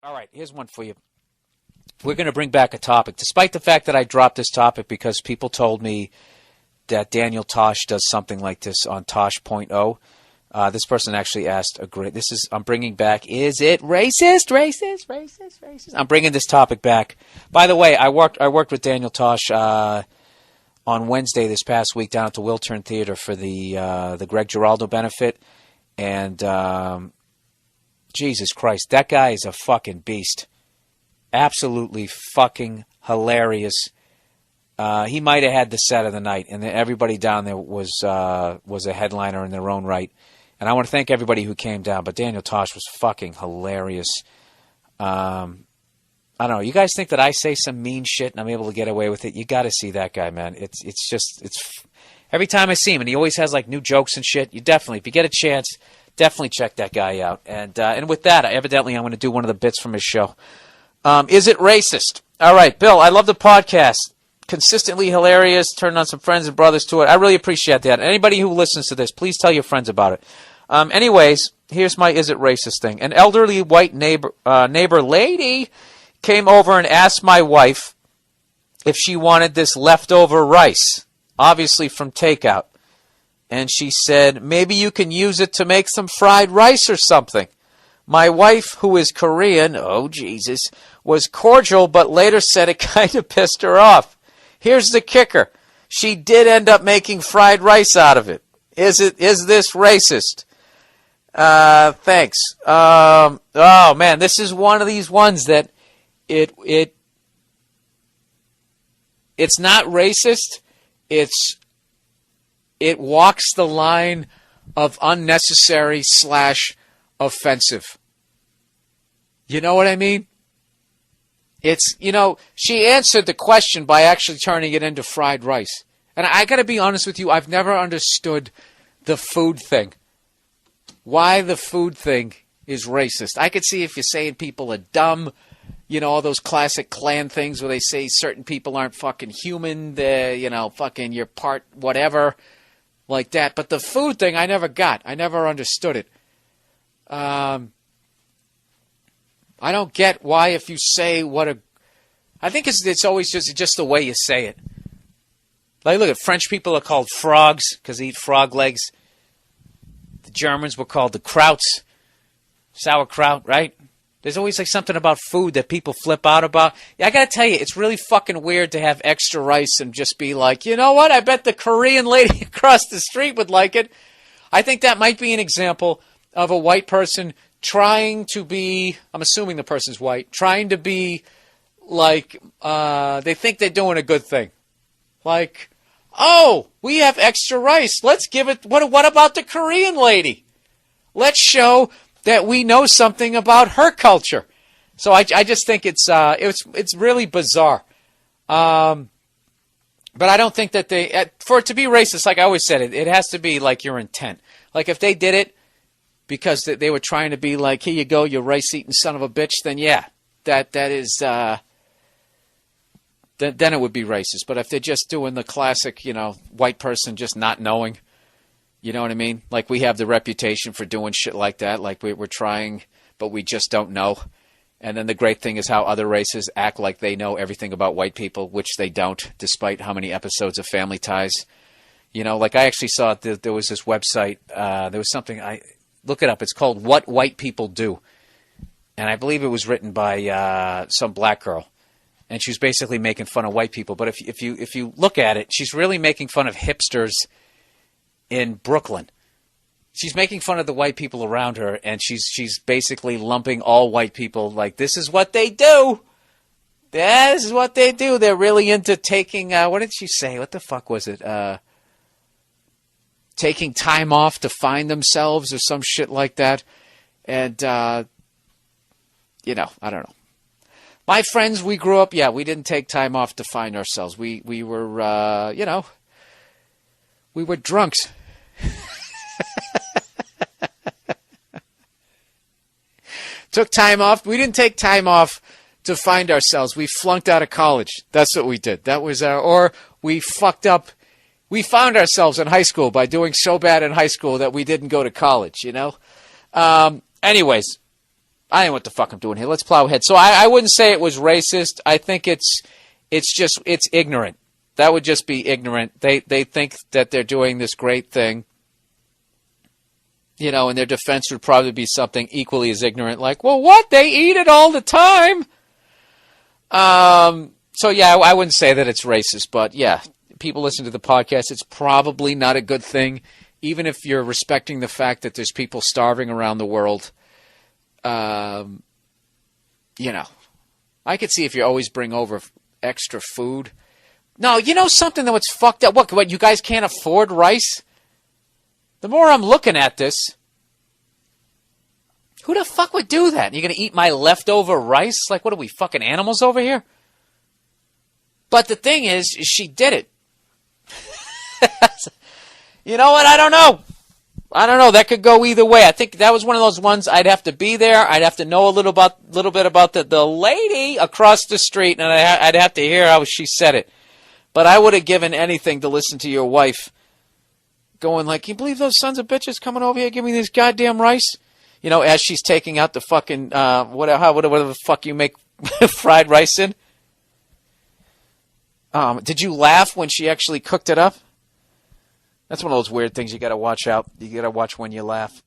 All right, here's one for you. We're going to bring back a topic, despite the fact that I dropped this topic because people told me that Daniel Tosh does something like this on Tosh.0. This person actually asked I'm bringing back, is it racist? I'm bringing this topic back. By the way, I worked with Daniel Tosh on Wednesday this past week down at the Wiltern Theater for the Greg Giraldo benefit. And Jesus Christ, that guy is a fucking beast. Absolutely fucking hilarious. He might have had the set of the night, and everybody down there was a headliner in their own right. And I want to thank everybody who came down, but Daniel Tosh was fucking hilarious. I don't know. You guys think that I say some mean shit and I'm able to get away with it? You got to see that guy, man. It's every time I see him, and he always has like new jokes and shit. You definitely, if you get a chance, definitely check that guy out. And with that, I'm going to do one of the bits from his show. Is it racist? All right, Bill, I love the podcast. Consistently hilarious. Turned on some friends and brothers to it. I really appreciate that. Anybody who listens to this, please tell your friends about it. Anyways, here's my is it racist thing. An elderly white neighbor lady came over and asked my wife if she wanted this leftover rice, obviously from takeout. And she said, maybe you can use it to make some fried rice or something. My wife, who is Korean, oh Jesus, was cordial, but later said it kind of pissed her off. Here's the kicker. She did end up making fried rice out of it. Is this racist? Thanks. Oh man, this is one of these ones that it's not racist. It walks the line of unnecessary / offensive. You know what I mean? She answered the question by actually turning it into fried rice. And I got to be honest with you, I've never understood the food thing. Why the food thing is racist. I could see if you're saying people are dumb, all those classic Klan things where they say certain people aren't fucking human, they're, fucking you're part whatever, like that. But the food thing I never got. I never understood it. I don't get why if you say I think it's always just the way you say it. Like, look at French people are called frogs because they eat frog legs. The Germans were called the krauts, sauerkraut, right? There's always like something about food that people flip out about. Yeah, I gotta tell you, it's really fucking weird to have extra rice and just be like, you know what? I bet the Korean lady across the street would like it. I think that might be an example of a white person trying to be, I'm assuming the person's white, trying to be like, they think they're doing a good thing. Like, oh, we have extra rice. Let's give it, what about the Korean lady? Let's show that we know something about her culture. So I just think it's really bizarre. But I don't think that for it to be racist, like I always said, it has to be like your intent. Like if they did it because they were trying to be like, here you go, you rice-eating son of a bitch, then yeah, that is, then it would be racist. But if they're just doing the classic, white person just not knowing, you know what I mean? Like we have the reputation for doing shit like that, like we're trying, but we just don't know. And then the great thing is how other races act like they know everything about white people, which they don't, despite how many episodes of Family Ties. Like I actually saw there was this website, there was something, look it up, it's called What White People Do. And I believe it was written by some black girl. And she was basically making fun of white people. But if you look at it, she's really making fun of hipsters in Brooklyn. She's making fun of the white people around her, and she's basically lumping all white people like, this is what they do. This is what they do. They're really into taking, what did she say? What the fuck was it? Taking time off to find themselves or some shit like that. And, I don't know. My friends, we grew up, we didn't take time off to find ourselves. We were, we were drunks. Took time off. We didn't take time off to find ourselves. We flunked out of college. That's what we did. That was or we fucked up. We found ourselves in high school by doing so bad in high school that we didn't go to college, Anyways, I don't know what the fuck I'm doing here. Let's plow ahead. So I wouldn't say it was racist. I think it's ignorant. That would just be ignorant. They think that they're doing this great thing. You know, and their defense would probably be something equally as ignorant, like, well, what? They eat it all the time. So, yeah, I wouldn't say that it's racist, but, yeah, people listen to the podcast. It's probably not a good thing, even if you're respecting the fact that there's people starving around the world. You know, I could see if you always bring over extra food. No, you know something that was fucked up? What, you guys can't afford rice? The more I'm looking at this, who the fuck would do that? You're going to eat my leftover rice? Like, what are we, fucking animals over here? But the thing is she did it. You know what? I don't know. That could go either way. I think that was one of those ones I'd have to be there. I'd have to know a little bit about the lady across the street, and I'd have to hear how she said it. But I would have given anything to listen to your wife going like, can you believe those sons of bitches coming over here giving me this goddamn rice? You know, as she's taking out the fucking, whatever the fuck you make fried rice in. Did you laugh when she actually cooked it up? That's one of those weird things you got to watch out. You got to watch when you laugh.